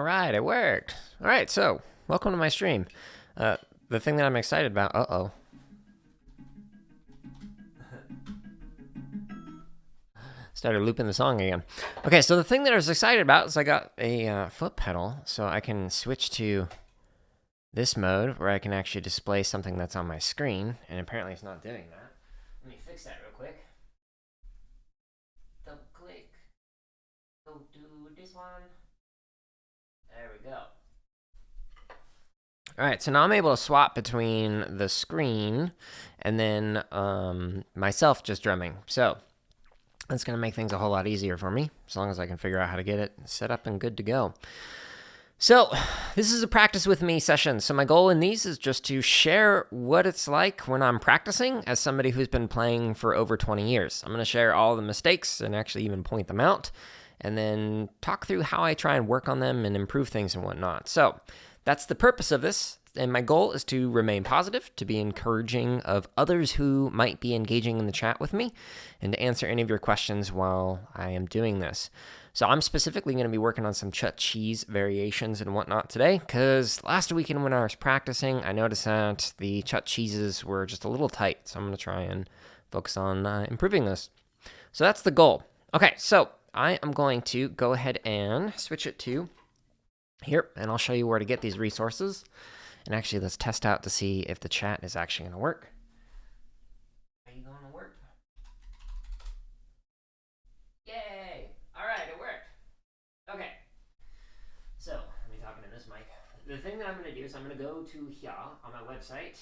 All right, it worked. All right, so welcome to my stream. The thing that I'm excited about, started looping the song again. Okay, so the thing that I was excited about is I got a foot pedal, so I can switch to this mode where I can actually display something that's on my screen, and apparently it's not doing that. Let me fix that real quick. Double click. Go to this one. There we go. All right, so now I'm able to swap between the screen and then myself just drumming. So that's going to make things a whole lot easier for me, as long as I can figure out how to get it set up and good to go. So this is a practice with me session. So my goal in these is just to share what it's like when I'm practicing as somebody who's been playing for over 20 years. I'm going to share all the mistakes and actually even point them out, and then talk through how I try and work on them and improve things and whatnot. So that's the purpose of this. And my goal is to remain positive, to be encouraging of others who might be engaging in the chat with me, and to answer any of your questions while I am doing this. So I'm specifically going to be working on some Chut cheese variations and whatnot today, because last weekend when I was practicing, I noticed that the Chut cheeses were just a little tight. So I'm going to try and focus on improving this. So that's the goal. Okay, so I am going to go ahead and switch it to here, and I'll show you where to get these resources. And actually, let's test out to see if the chat is actually going to work. Are you going to work? Yay! All right, it worked. Okay. So, let me talk into this mic. The thing that I'm going to do is I'm going to go to here on my website,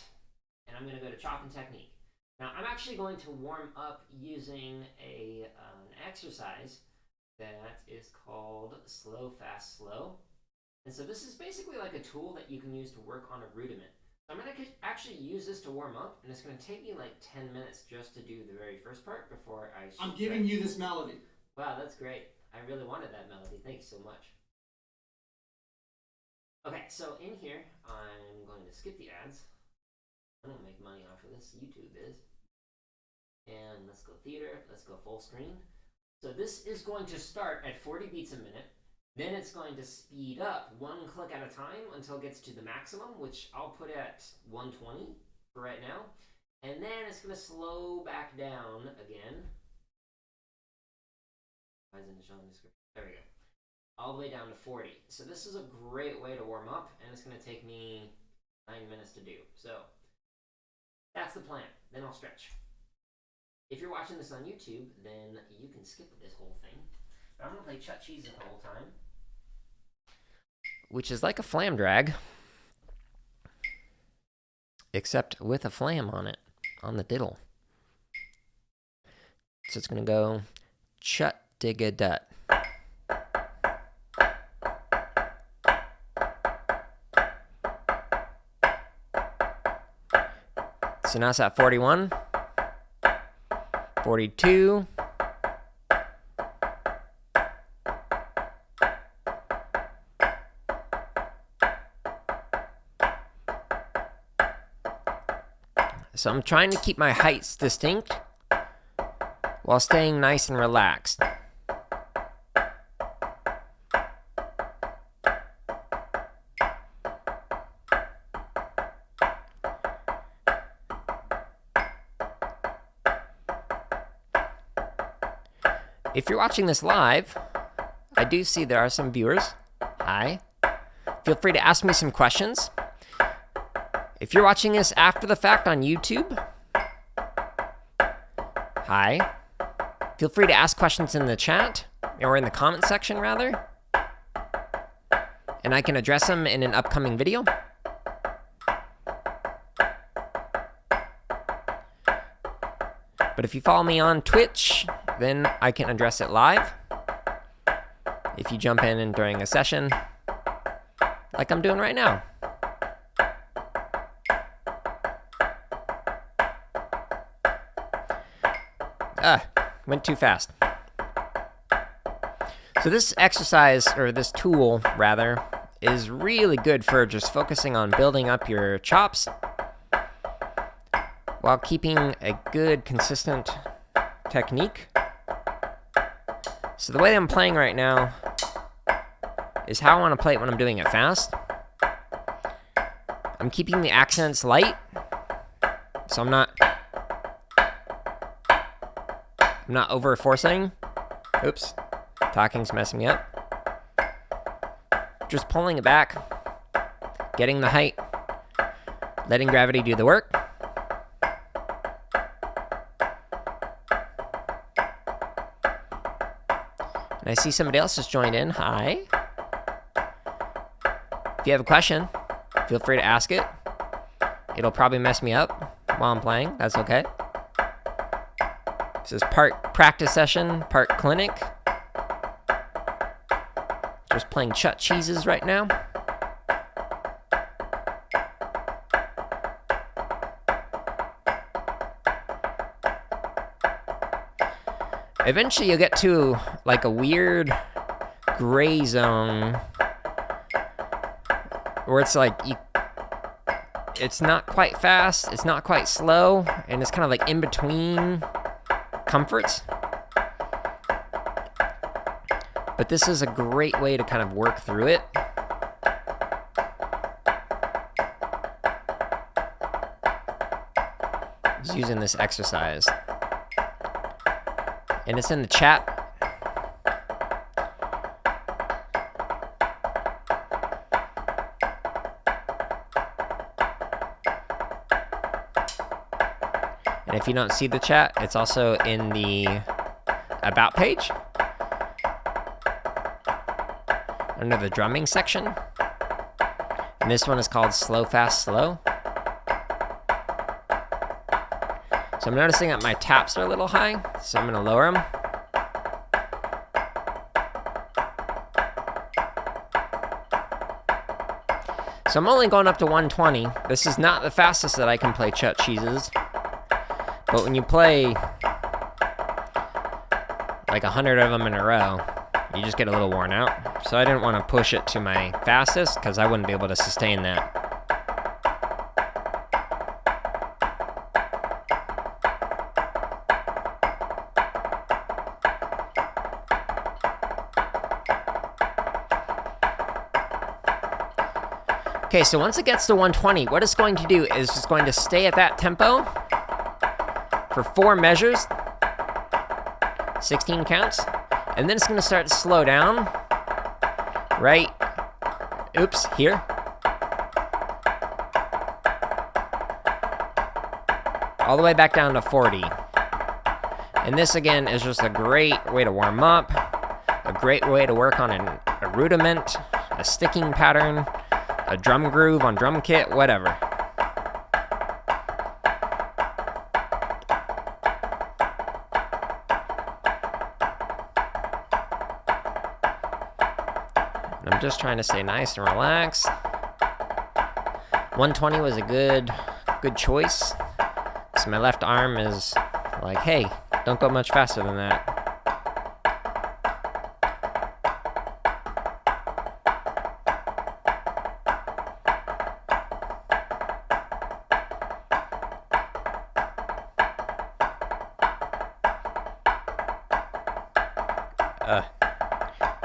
and I'm going to go to Chop and Technique. Now, I'm actually going to warm up using an exercise that is called Slow, Fast, Slow. And so this is basically like a tool that you can use to work on a rudiment. So I'm going to actually use this to warm up, and it's going to take me like 10 minutes just to do the very first part before I... I'm giving you this melody. Wow, that's great. I really wanted that melody. Thank you so much. Okay, so in here, I'm going to skip the ads. I don't make money off of this. YouTube is. And let's go theater. Let's go full screen. So this is going to start at 40 beats a minute. Then it's going to speed up one click at a time until it gets to the maximum, which I'll put at 120 for right now. And then it's going to slow back down again. Why isn't it showing the screen? There we go. All the way down to 40. So this is a great way to warm up, and it's going to take me 9 minutes to do. So that's the plan. Then I'll stretch. If you're watching this on YouTube, then you can skip this whole thing. But I'm going to play Chut Cheese the whole time, which is like a flam drag, except with a flam on it, on the diddle. So it's going to go chut digga dut. So now it's at 41, 42, so I'm trying to keep my heights distinct while staying nice and relaxed. If you're watching this live, I do see there are some viewers. Hi. Feel free to ask me some questions. If you're watching this after the fact on YouTube, hi. Feel free to ask questions in the chat, or in the comment section, rather. And I can address them in an upcoming video. But if you follow me on Twitch, then I can address it live. If you jump in during a session, like I'm doing right now. Went too fast. So this exercise, or this tool, rather, is really good for just focusing on building up your chops while keeping a good, consistent technique. So the way I'm playing right now is how I want to play it when I'm doing it fast. I'm keeping the accents light, so I'm not over forcing. Oops, talking's messing me up. Just pulling it back, getting the height, letting gravity do the work. And I see somebody else has joined in. Hi. If you have a question, feel free to ask it. It'll probably mess me up while I'm playing. That's okay. This is part practice session, part clinic. Just playing Chut cheeses right now. Eventually you'll get to like a weird gray zone where it's like it's not quite fast, it's not quite slow, and it's kind of like in between comforts. But this is a great way to kind of work through it. Just using this exercise. And it's in the chat. And if you don't see the chat, it's also in the About page, under the drumming section. And this one is called Slow, Fast, Slow. So I'm noticing that my taps are a little high, so I'm going to lower them. So I'm only going up to 120. This is not the fastest that I can play Chut cheeses. But when you play like 100 of them in a row, you just get a little worn out. So I didn't want to push it to my fastest because I wouldn't be able to sustain that. Okay, so once it gets to 120, what it's going to do is it's going to stay at that tempo for 4 measures, 16 counts, and then it's going to start to slow down, right, here. All the way back down to 40. And this, again, is just a great way to warm up, a great way to work on a rudiment, a sticking pattern, a drum groove on drum kit, whatever. And I'm just trying to stay nice and relaxed. 120 was a good choice. So my left arm is like, hey, don't go much faster than that.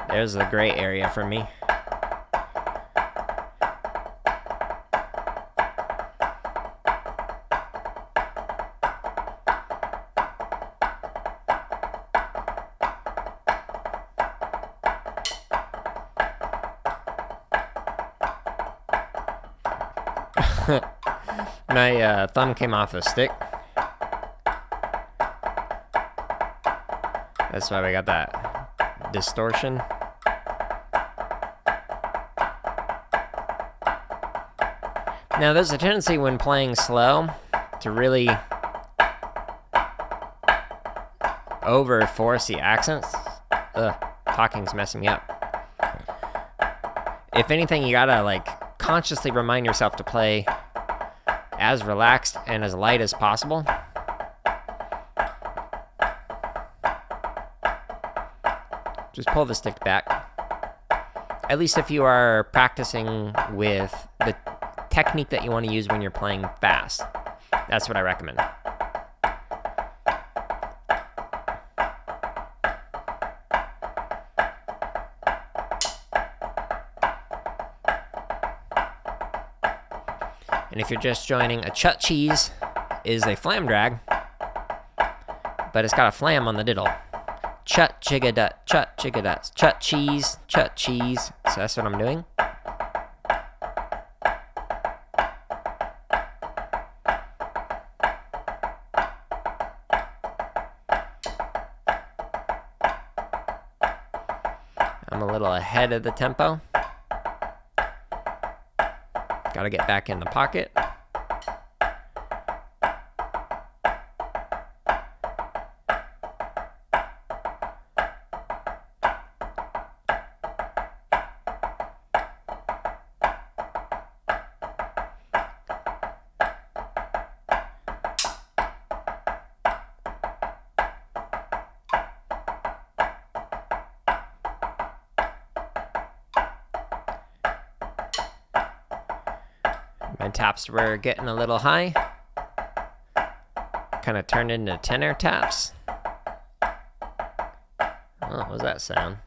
There's the gray area for me. My thumb came off the stick. That's why we got that distortion. Now, there's a tendency when playing slow to really over-force the accents. Talking's messing me up. If anything, you gotta, like, consciously remind yourself to play as relaxed and as light as possible. Just pull the stick back. At least if you are practicing with the technique that you want to use when you're playing fast. That's what I recommend. And if you're just joining, a Chut cheese is a flam drag, but it's got a flam on the diddle. Chut chigadut, chut chigadut, chut cheese, chut cheese. So that's what I'm doing. I'm a little ahead of the tempo. Gotta get back in the pocket. My taps were getting a little high. Kind of turned into tenor taps. Oh, what was that sound?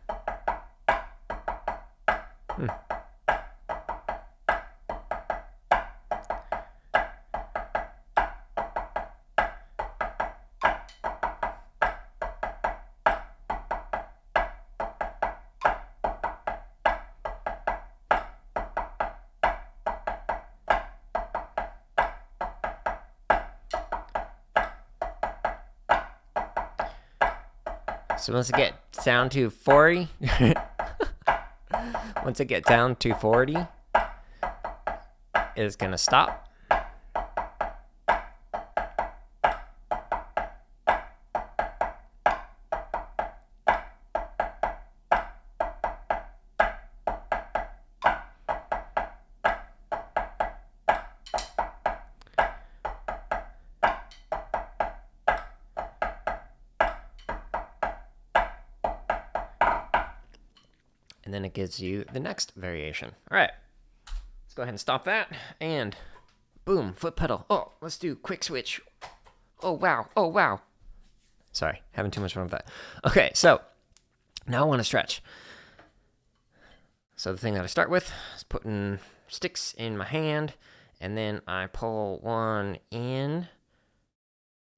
So once it gets down to 40, once it gets down to 40, it's gonna stop. And then it gives you the next variation. All right, let's go ahead and stop that. And boom, foot pedal. Oh, let's do quick switch. Oh, wow. Oh, wow. Sorry, having too much fun with that. Okay, so now I want to stretch. So the thing that I start with is putting sticks in my hand, and then I pull one in,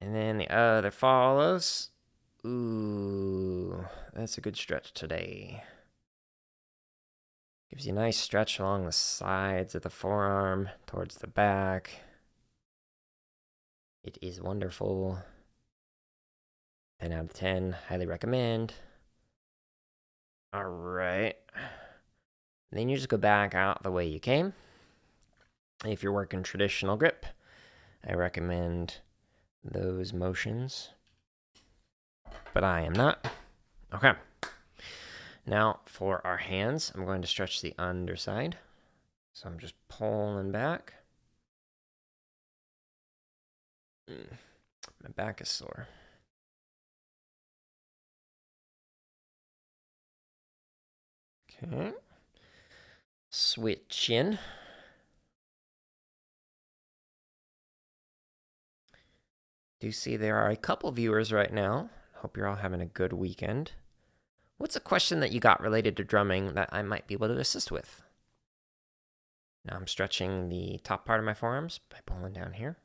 and then the other follows. Ooh, that's a good stretch today. Gives you a nice stretch along the sides of the forearm, towards the back. It is wonderful. 10 out of 10, highly recommend. All right. Then you just go back out the way you came. If you're working traditional grip, I recommend those motions. But I am not. Okay. Now, for our hands, I'm going to stretch the underside. So I'm just pulling back. My back is sore. Okay. Switch in. Do see there are a couple viewers right now. Hope you're all having a good weekend. What's a question that you got related to drumming that I might be able to assist with? Now I'm stretching the top part of my forearms by pulling down here.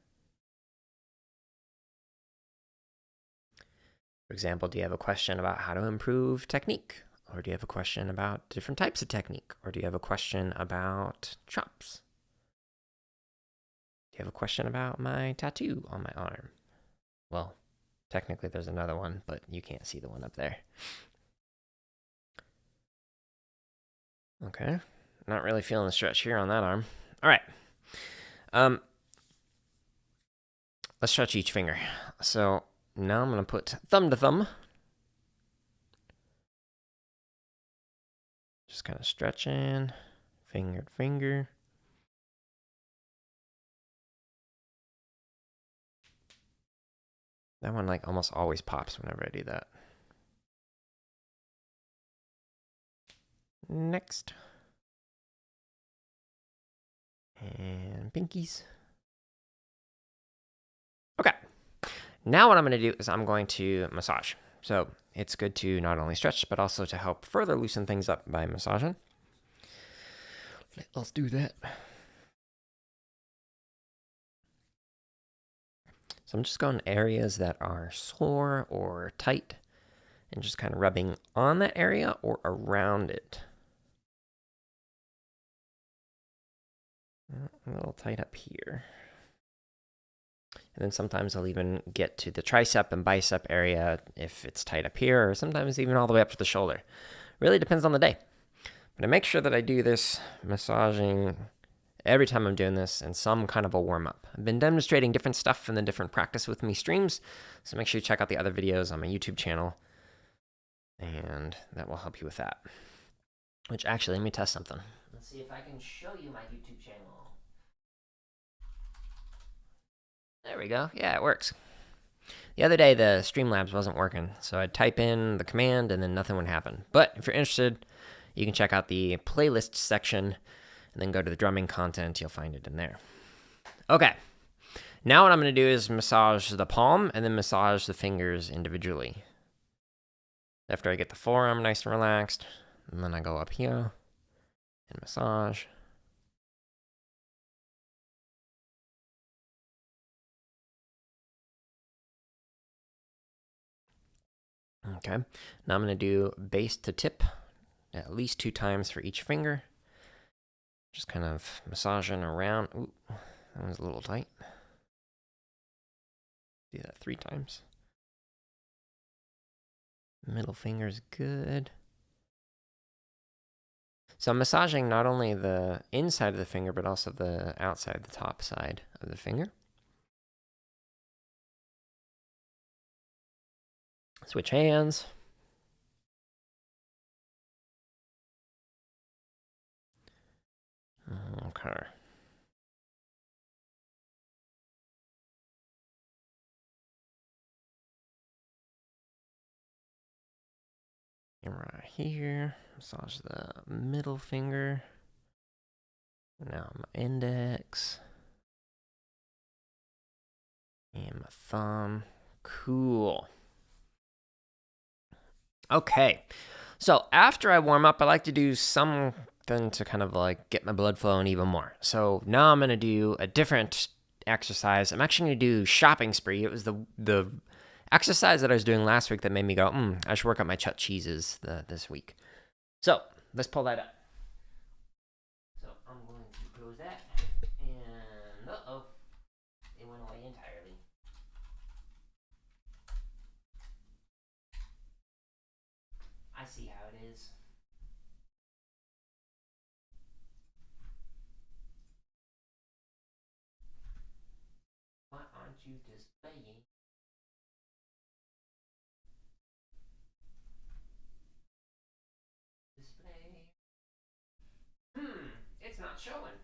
For example, do you have a question about how to improve technique? Or do you have a question about different types of technique? Or do you have a question about chops? Do you have a question about my tattoo on my arm? Well, technically there's another one, but you can't see the one up there. Okay, not really feeling the stretch here on that arm. All right, let's stretch each finger. So now I'm gonna put thumb to thumb. Just kind of stretching, finger to finger. That one like almost always pops whenever I do that. Next. And pinkies. Okay. Now what I'm going to do is I'm going to massage. So it's good to not only stretch, but also to help further loosen things up by massaging. Let's do that. So I'm just going areas that are sore or tight and just kind of rubbing on that area or around it. A little tight up here. And then sometimes I'll even get to the tricep and bicep area if it's tight up here, or sometimes even all the way up to the shoulder. Really depends on the day. But I make sure that I do this massaging every time I'm doing this in some kind of a warm-up. I've been demonstrating different stuff in the different Practice With Me streams, so make sure you check out the other videos on my YouTube channel, and that will help you with that. Which actually, let me test something. Let's see if I can show you my YouTube channel. There we go. Yeah, it works. The other day, the Streamlabs wasn't working, so I'd type in the command and then nothing would happen. But if you're interested, you can check out the playlist section and then go to the drumming content. You'll find it in there. Okay. Now what I'm going to do is massage the palm and then massage the fingers individually. After I get the forearm nice and relaxed, and then I go up here and massage. Okay, now I'm going to do base to tip at least 2 times for each finger. Just kind of massaging around. Ooh, that was a little tight. Do that 3 times. Middle finger's good. So I'm massaging not only the inside of the finger, but also the outside, the top side of the finger. Switch hands. Okay. And right here, massage the middle finger. Now my index. And my thumb. Cool. Okay, so after I warm up, I like to do something to kind of like get my blood flowing even more. So now I'm going to do a different exercise. I'm actually going to do shopping spree. It was the exercise that I was doing last week that made me go, I should work out my Chut cheeses this week. So let's pull that up. So I'm going to close that, and uh-oh, it went away entirely. I see how it is. Why aren't you displaying? Display. It's not showing.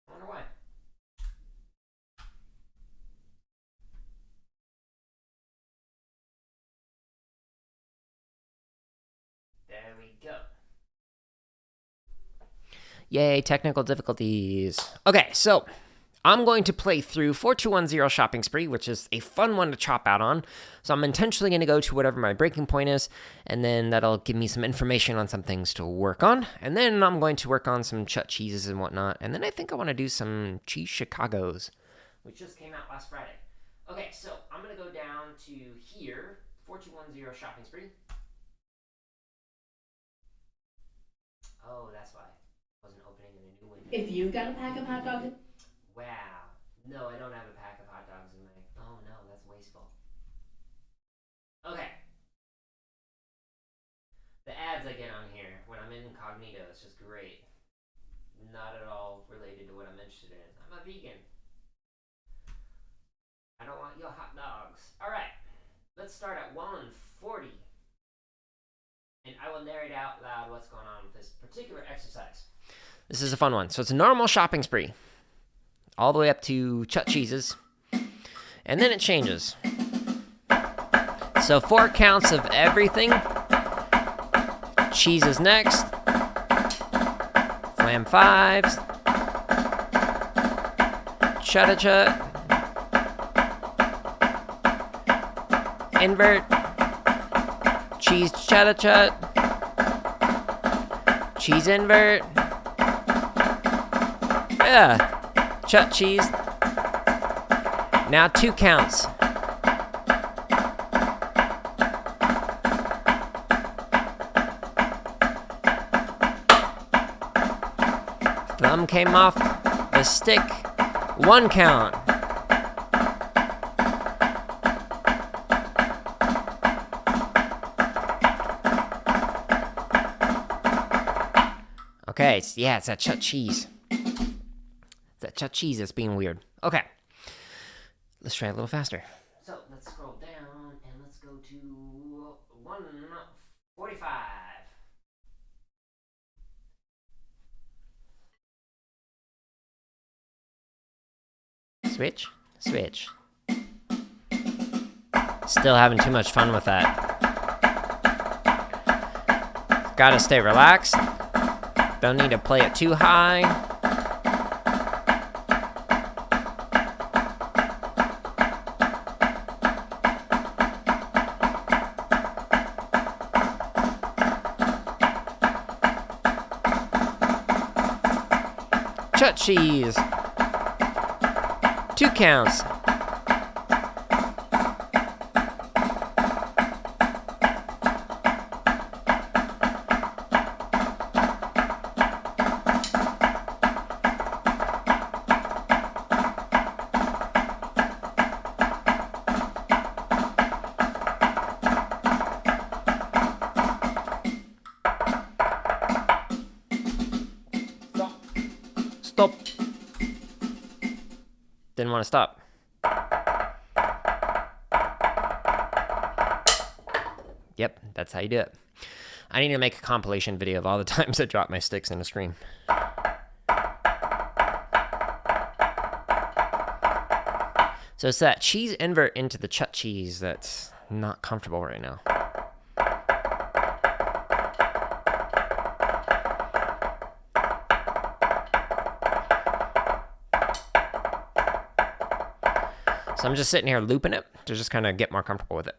I wonder why. There we go. Yay, technical difficulties. Okay, so I'm going to play through 4210 Shopping Spree, which is a fun one to chop out on. So I'm intentionally going to go to whatever my breaking point is, and then that'll give me some information on some things to work on. And then I'm going to work on some Chut cheeses and whatnot. And then I think I want to do some cheese Chicagos, which just came out last Friday. Okay, so I'm going to go down to here, 4210 Shopping Spree. Oh, that's why. I wasn't opening in a new window. If you've got a pack of hot dogs... Wow. No, I don't have a pack of hot dogs in my... Oh, no, that's wasteful. Okay. The ads I get on here when I'm in incognito is just great. Not at all related to what I'm interested in. I'm a vegan. I don't want your hot dogs. All right. Let's start at 140. And I will narrate out loud what's going on with this particular exercise. This is a fun one. So it's a normal shopping spree, all the way up to Chut cheeses, and then it changes. So 4 counts of everything. Cheese is next. Flam 5s. Chut. Invert. Cheese chut. Cheese invert. Yeah. Chut cheese. Now 2 counts. Thumb came off the stick. 1 count. Okay, yeah, it's that Chut cheese. That Chut cheese that's being weird. Okay, let's try a little faster. So let's scroll down and let's go to 1:45. Switch, switch. Still having too much fun with that. Gotta stay relaxed. Don't need to play it too high. Chut cheese. 2 counts. Stop. Didn't want to stop. Yep, that's how you do it. I need to make a compilation video of all the times I drop my sticks in a screen. So it's that cheese invert into the Chut cheese that's not comfortable right now. So I'm just sitting here looping it to just kind of get more comfortable with it.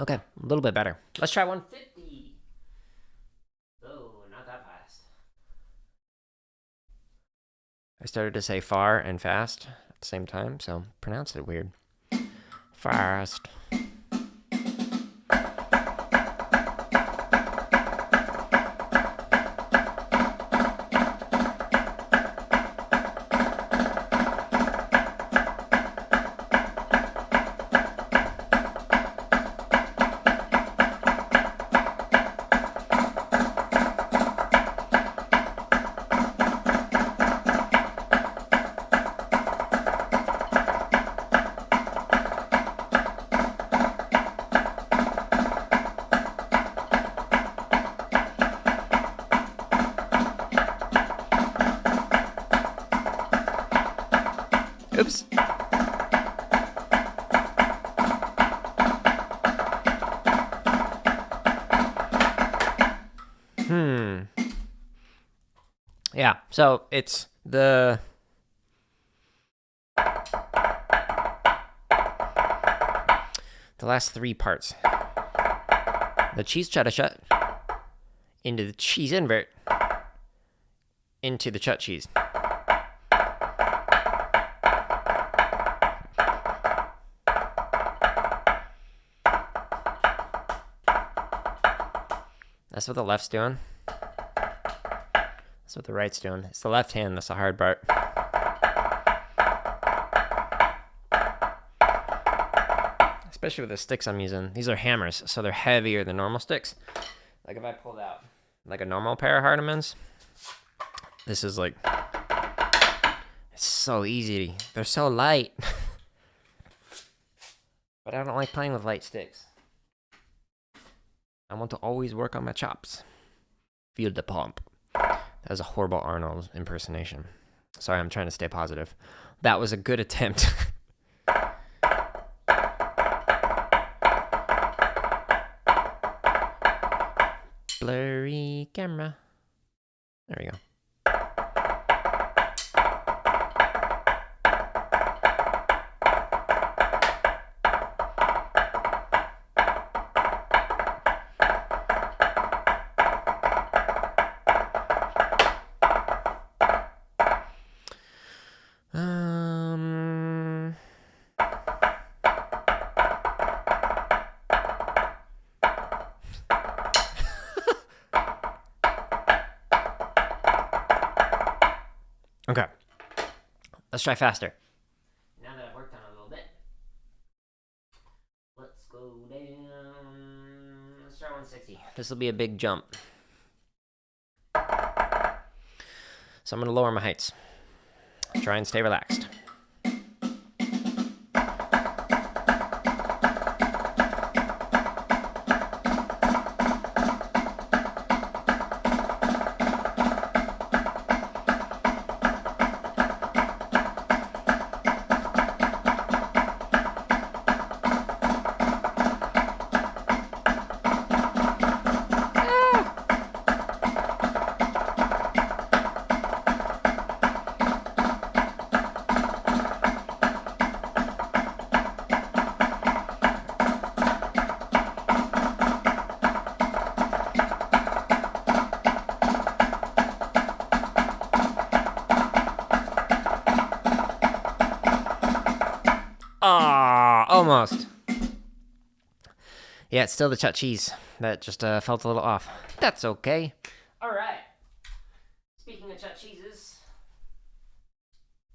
Okay, a little bit better. Let's try 150. Oh, not that fast. I started to say far and fast at the same time, so pronounced it weird. Fast. Oops. Yeah, so it's the last 3 parts. The cheese chut into the cheese invert into the Chut cheese. That's what the left's doing. That's what the right's doing. It's the left hand that's the hard part. Especially with the sticks I'm using. These are hammers, so they're heavier than normal sticks. Like if I pulled out like a normal pair of Hardimans, this is like, it's so easy. They're so light. But I don't like playing with light sticks. I want to always work on my chops. Feel the pump. That was a horrible Arnold impersonation. Sorry, I'm trying to stay positive. That was a good attempt. Blurry camera. There we go. Okay. Let's try faster. Now that I've worked on it a little bit. Let's go down. Let's try 160. This will be a big jump. So I'm going to lower my heights. Try and stay relaxed. Ah, almost. Yeah, it's still the Chut cheese. That just felt a little off. That's okay. All right. Speaking of Chut cheeses,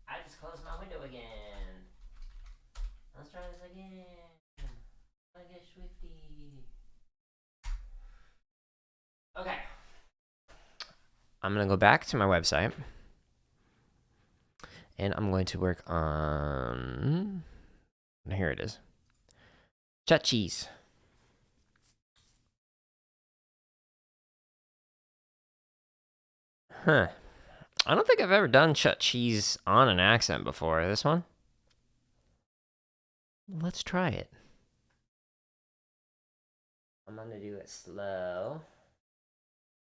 I just closed my window again. Let's try this again. I get swifty. Okay. I'm going to go back to my website. And I'm going to work on... Here it is. Chut cheese. Huh. I don't think I've ever done Chut cheese on an accent before. This one? Let's try it. I'm going to do it slow.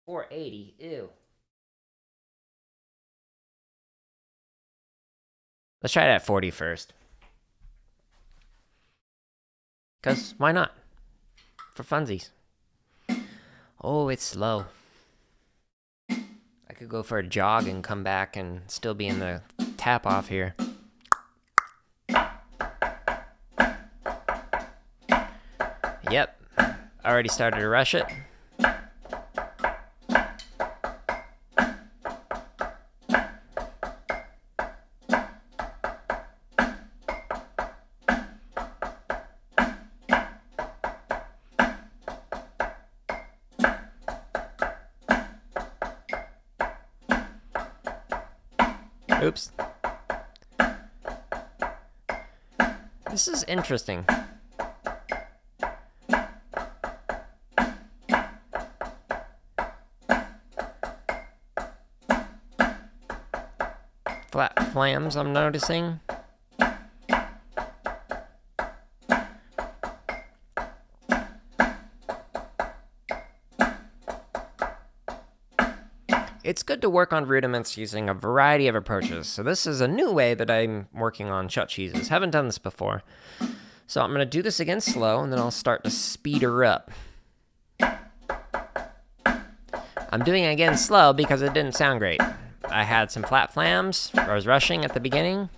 480. Ew. Let's try it at 40 first. Because why not? For funsies. Oh, it's slow. I could go for a jog and come back and still be in the tap off here. Yep. I already started to rush it. Oops. This is interesting. Flat flams, I'm noticing. It's good to work on rudiments using a variety of approaches. So this is a new way that I'm working on Chut cheeses. Haven't done this before. So I'm going to do this again slow, and then I'll start to speed her up. I'm doing it again slow because it didn't sound great. I had some flat flams. I was rushing at the beginning.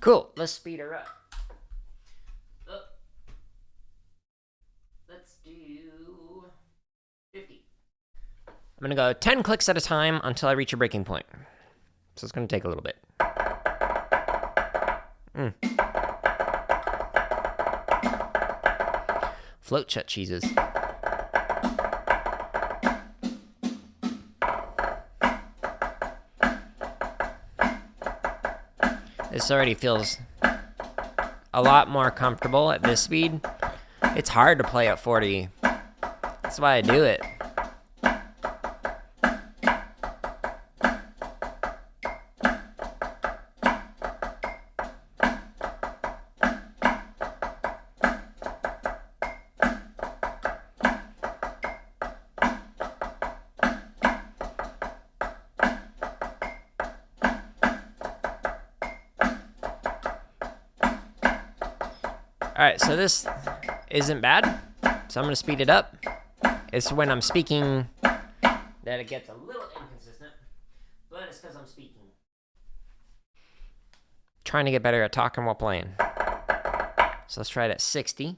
Cool, let's speed her up. Let's do 50. I'm going to go 10 clicks at a time until I reach a breaking point. So it's going to take a little bit. Float Chut cheeses. This already feels a lot more comfortable at this speed. It's hard to play at 40. That's why I do it. Alright, so this isn't bad. So I'm going to speed it up. It's when I'm speaking that it gets a little inconsistent. But it's because I'm speaking. Trying to get better at talking while playing. So let's try it at 60.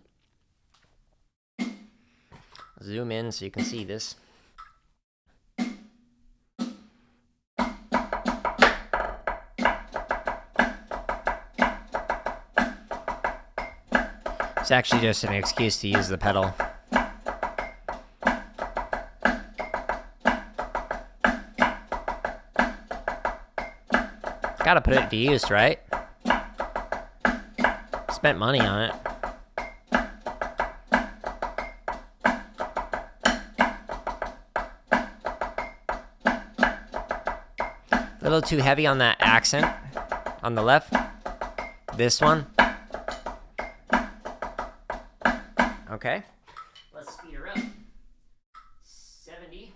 Zoom in so you can see this. It's actually just an excuse to use the pedal. Gotta put it to use, right? Spent money on it. A little too heavy on that accent on the left. This one. Okay. Let's speed her up. 70.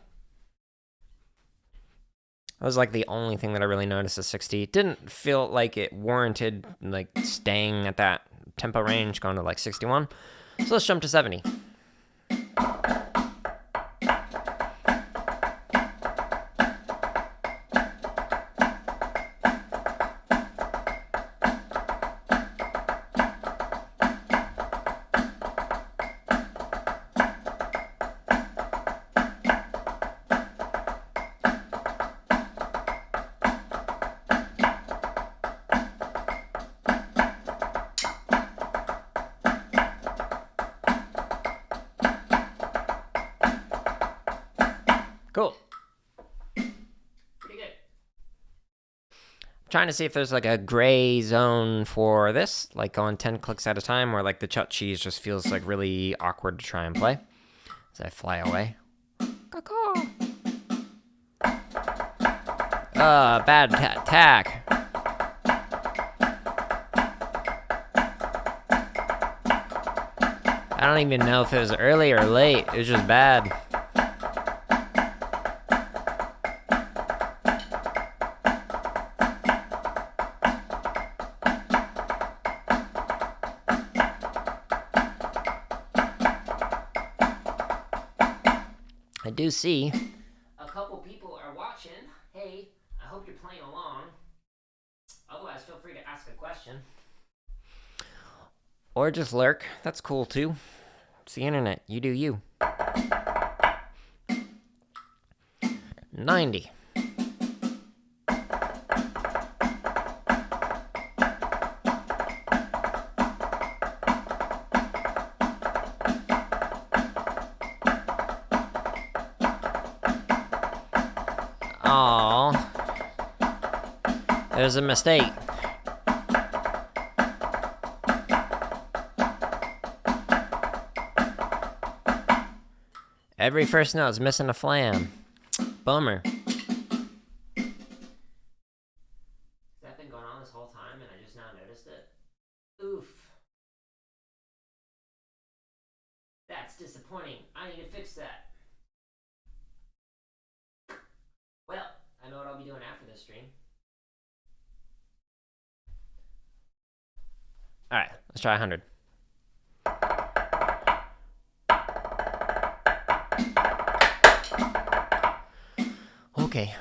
That was like the only thing that I really noticed at 60. It didn't feel like it warranted like staying at that tempo range, going to like 61. So let's jump to 70. Cool. Pretty good. Trying to see if there's like a gray zone for this, like going 10 clicks at a time, where like the Chut cheese just feels like really awkward to try and play as I fly away. Caw-caw. Bad tack. I don't even know if it was early or late. It was just bad. I do see a couple people are watching. Hey, I hope you're playing along. Otherwise, feel free to ask a question. Or just lurk. That's cool too. It's the internet. You do you. 90. Aww. There's a mistake. Every first note is missing a flam. Bummer. Has that been going on this whole time and I just now noticed it? Oof. That's disappointing. I need to fix that. Well, I know what I'll be doing after this stream. Alright, let's try 100. Okay.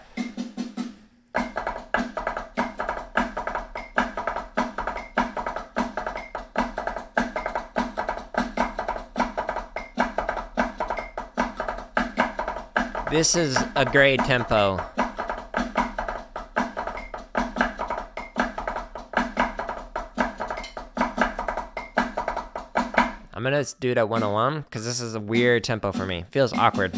This is a great tempo. I'm gonna do it at 101 because this is a weird tempo for me. Feels awkward.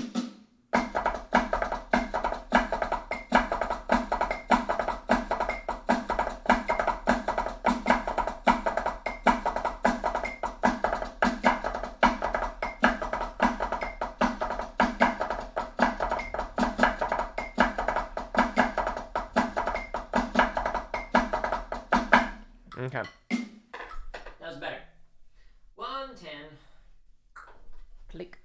Okay. That was better. 110. Click.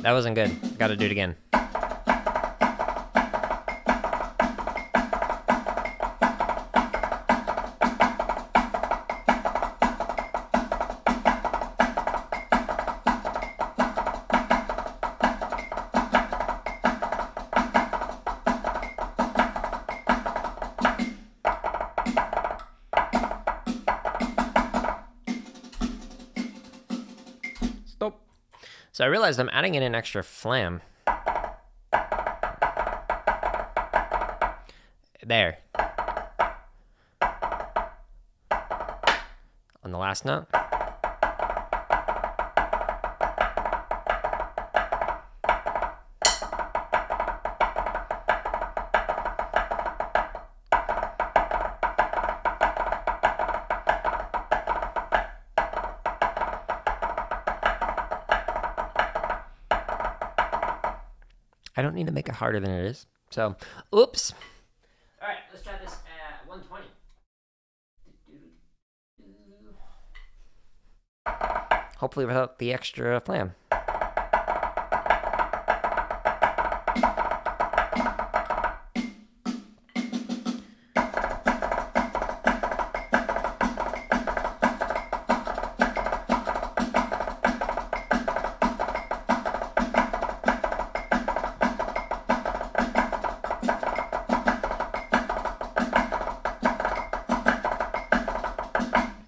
that wasn't good. Gotta do it again. Stop. So I realized I'm adding in an extra flam. There. On the last note. I don't need to make it harder than it is. So, oops. All right, let's try this at 120. Hopefully without the extra flam.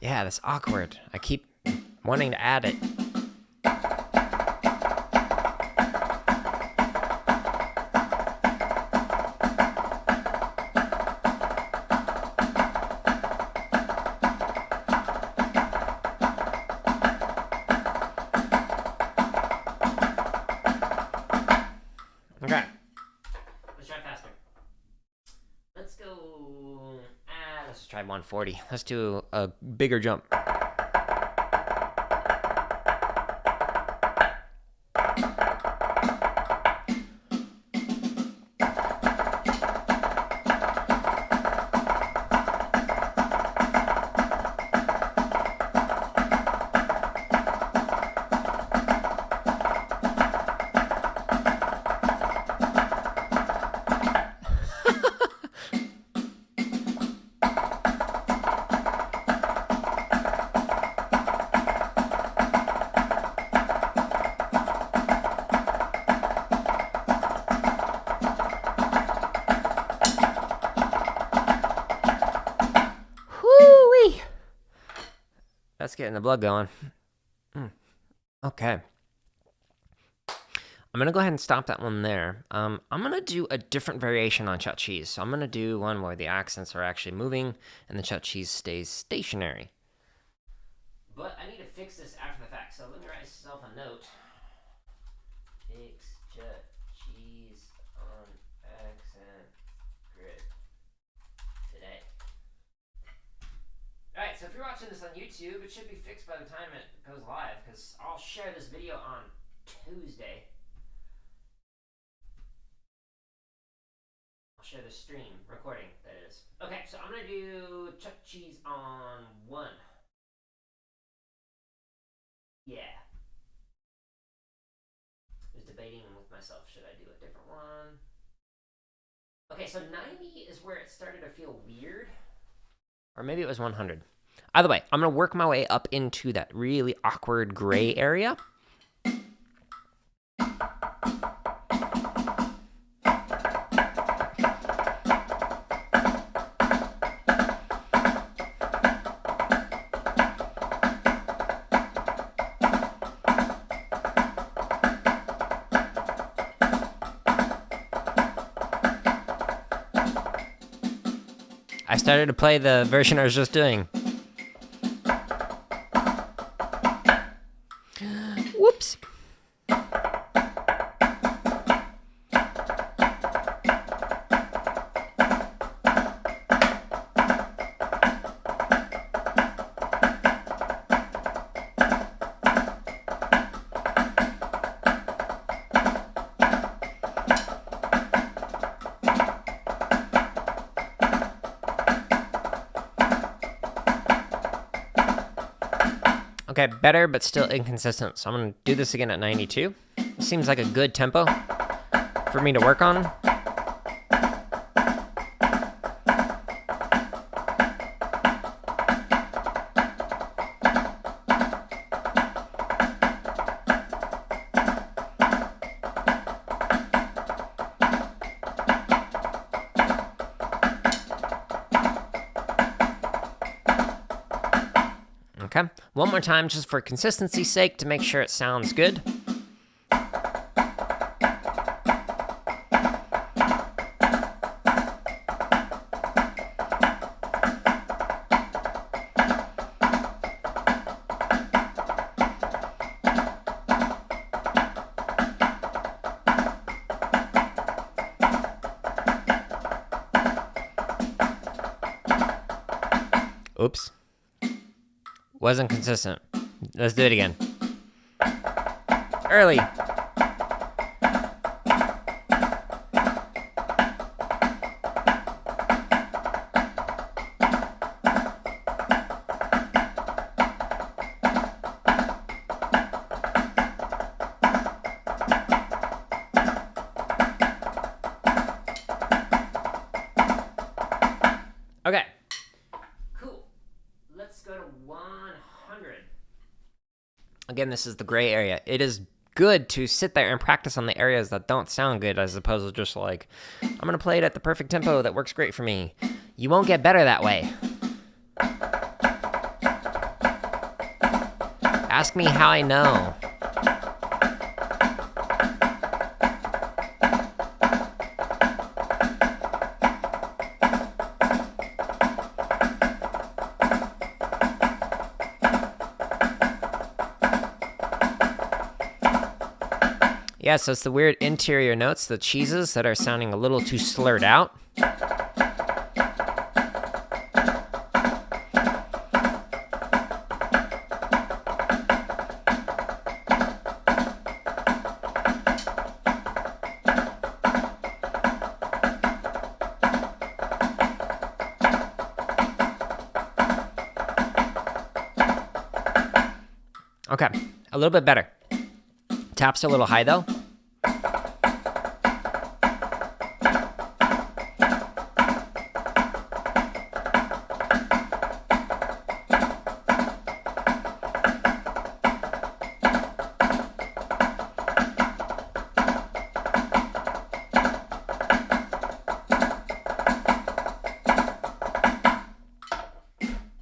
Yeah, that's awkward. I keep wanting to add it. Okay. Let's try faster. Let's go. Let's try 140. Let's do a bigger jump. That's getting the blood going. Okay. I'm going to go ahead and stop that one there. I'm going to do a different variation on Chut cheese. So I'm going to do one where the accents are actually moving and the Chut cheese stays stationary. But I need to fix this after the fact. So let me write myself a note. Fix Chut cheese on accent grid today. Alright, so if you're watching this on YouTube, it should be fixed by the time it goes live, because I'll share this video on Tuesday. I'll share the stream recording, that is. Okay, so I'm going to do Chut cheese on 1. Yeah. I was debating with myself, should I do a different one? Okay, so 90 is where it started to feel weird. Or maybe it was 100. Either way, I'm going to work my way up into that really awkward gray area. I started to play the version I was just doing. Whoops. Okay, better, but still inconsistent. So I'm gonna do this again at 92. Seems like a good tempo for me to work on. Okay, one more time just for consistency's sake to make sure it sounds good. Oops. Wasn't consistent. Let's do it again. Early. Okay. Cool. Let's go to 100. Again, this is the gray area. It is good to sit there and practice on the areas that don't sound good as opposed to just like, I'm going to play it at the perfect tempo that works great for me. You won't get better that way. Ask me how I know. Yeah, so it's the weird interior notes, the cheeses that are sounding a little too slurred out. Okay, a little bit better. Taps are a little high though.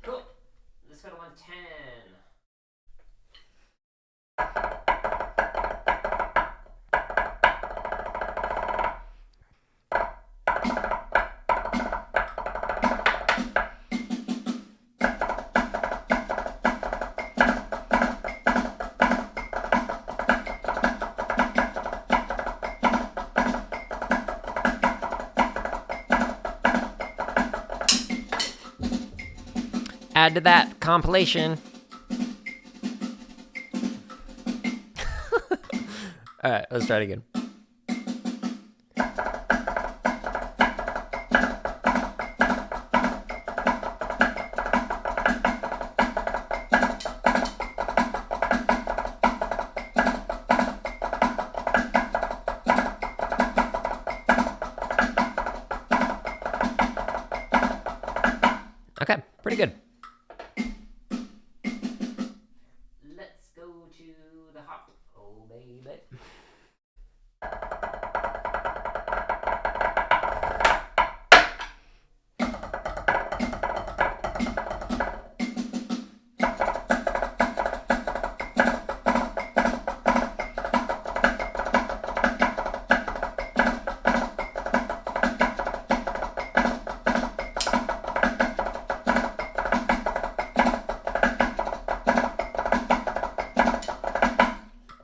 Cool. Let's go to 110. Add to that compilation. All right, let's try it again. Okay, pretty good. Let's go to the hop. Oh, baby.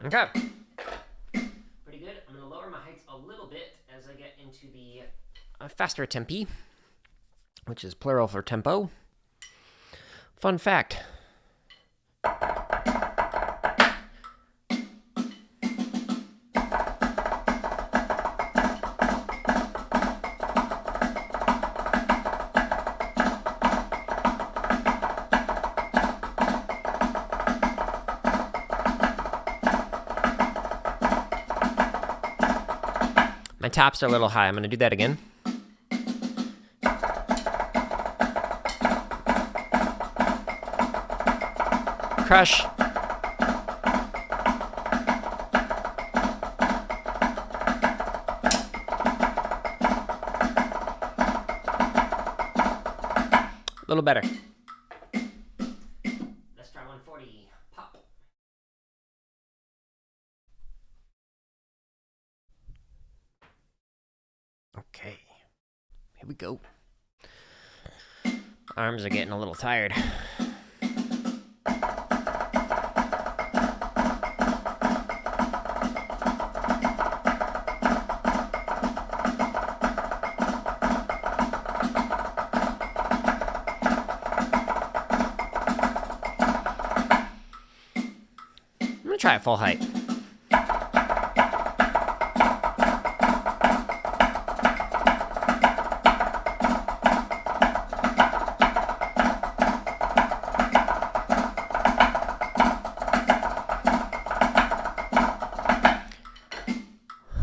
Okay. Pretty good. I'm going to lower my heights a little bit as I get into the faster tempi, which is plural for tempo. Fun fact. My tops are a little high. I'm going to do that again. Crush. A little better. Let's try 140. Pop. Okay. Here we go. Arms are getting a little tired. I'm gonna try it full height.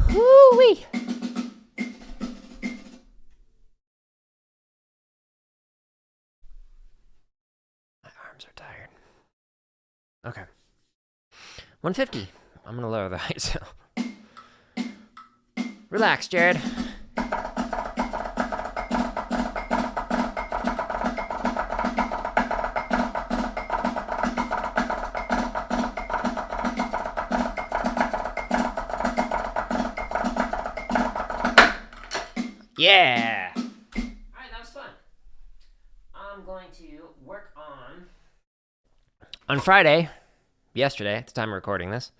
Woo-wee! My arms are tired. Okay. 150. I'm gonna lower the height so. Relax, Jared. Yeah! Alright, that was fun. I'm going to work on Friday, yesterday, at the time of recording this,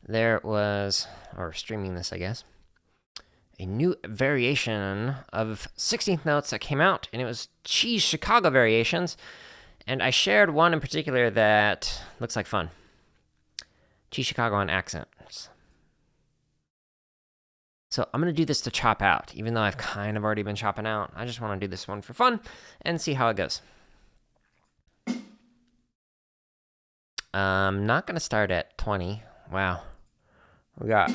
there was, or streaming this, I guess, a new variation of 16th notes that came out, and it was Cheese Chicago variations, and I shared one in particular that looks like fun. Cheese Chicago on accents. So I'm going to do this to chop out, even though I've kind of already been chopping out. I just want to do this one for fun and see how it goes. I'm not going to start at 20. Wow. We got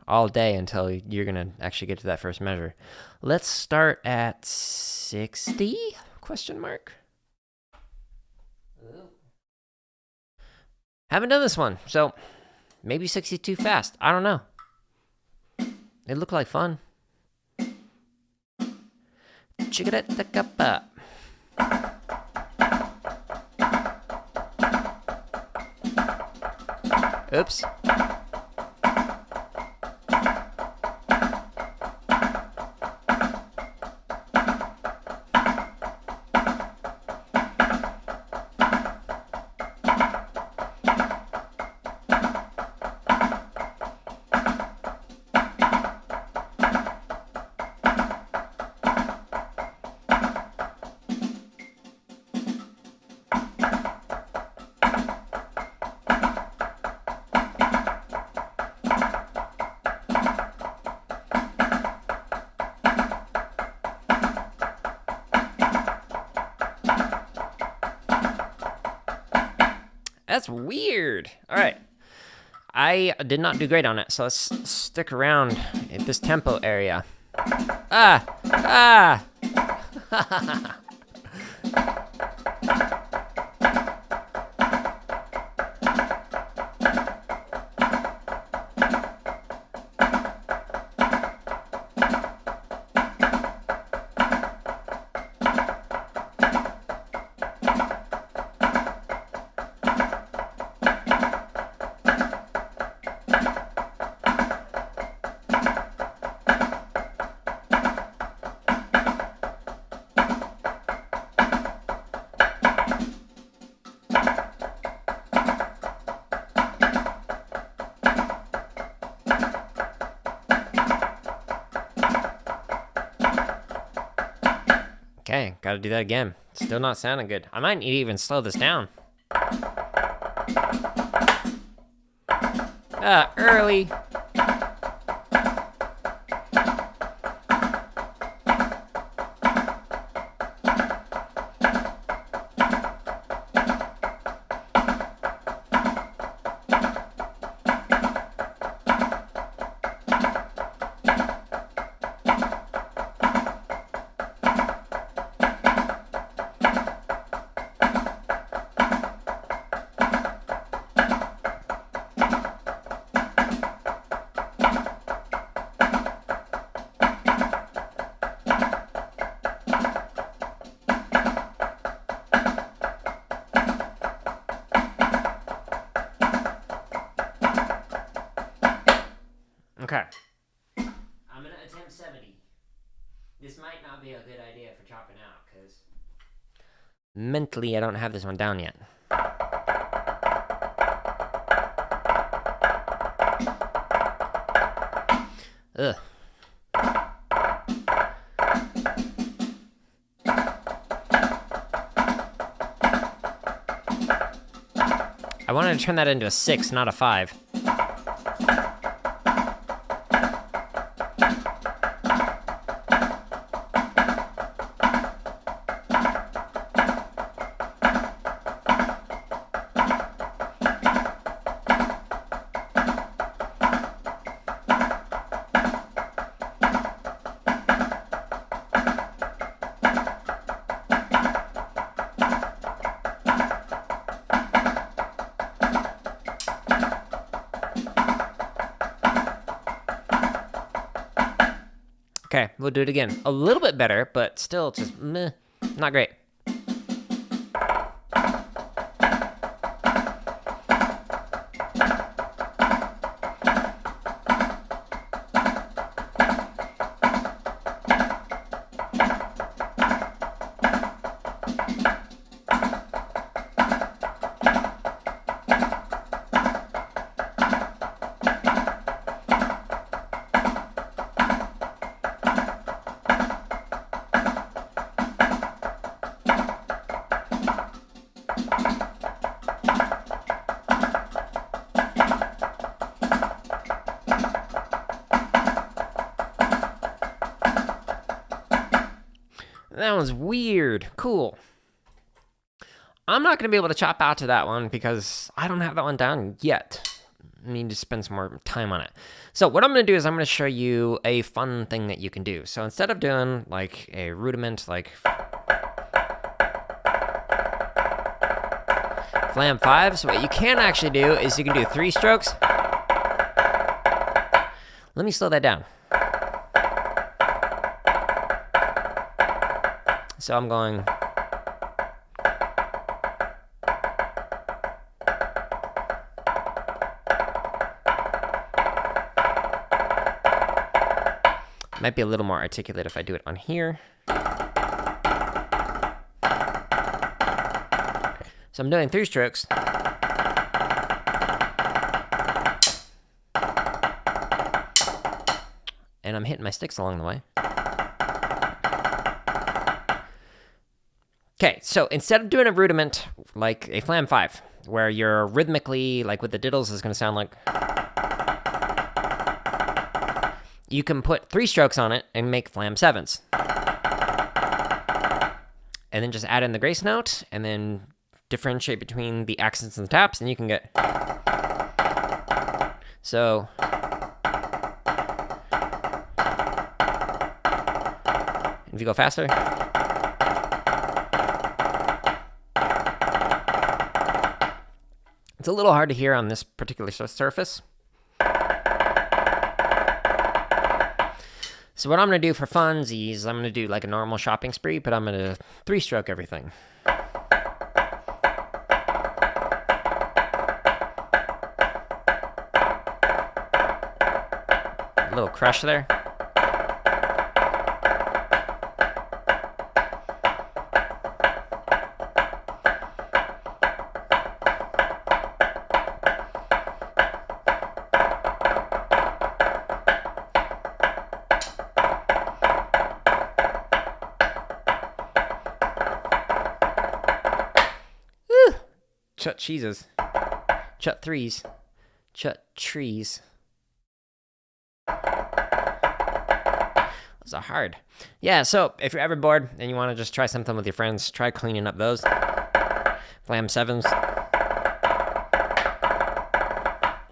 all day until you're going to actually get to that first measure. Let's start at 60? Question mark. Ooh. Haven't done this one, so maybe 62 fast. I don't know. It looked like fun. Chicka-da-da-ka-pa. Oops. That's weird. All right. I did not do great on it, so let's stick around in this tempo area. Ah! Ah! Okay, gotta do that again. Still not sounding good. I might need to even slow this down. Early. Okay. I'm going to attempt 70. This might not be a good idea for chopping out, because mentally I don't have this one down yet. Ugh. I wanted to turn that into a 6, not a 5. Okay, we'll do it again. A little bit better, but still just meh, not great. That one's weird. Cool. I'm not going to be able to chop out to that one because I don't have that one down yet. I need to spend some more time on it. So what I'm going to do is I'm going to show you a fun thing that you can do. So instead of doing like a rudiment like flam 5s, what you can actually do is you can do 3 strokes. Let me slow that down. So I'm going. Might be a little more articulate if I do it on here. So I'm doing 3 strokes. And I'm hitting my sticks along the way. Okay, so instead of doing a rudiment like a flam 5, where you're rhythmically, like with the diddles, is going to sound like, you can put 3 strokes on it and make flam 7s. And then just add in the grace note, and then differentiate between the accents and the taps, and you can get. So. If you go faster. It's a little hard to hear on this particular surface. So what I'm going to do for funsies, I'm going to do like a normal shopping spree, but I'm going to 3-stroke everything. A little crush there. Chut cheeses. Chut 3s. Chut trees. Those are hard. Yeah, so if you're ever bored and you want to just try something with your friends, try cleaning up those. Flam 7s.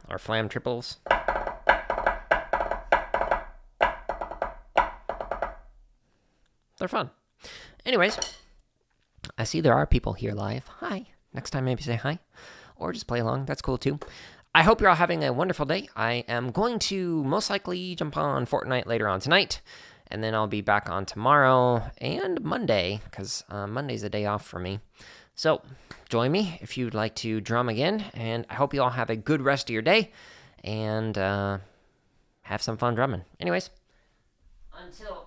Or flam triples. They're fun. Anyways, I see there are people here live. Hi. Next time, maybe say hi, or just play along. That's cool, too. I hope you're all having a wonderful day. I am going to most likely jump on Fortnite later on tonight, and then I'll be back on tomorrow and Monday, because Monday's a day off for me. So join me if you'd like to drum again, and I hope you all have a good rest of your day, and have have some fun drumming. Anyways, until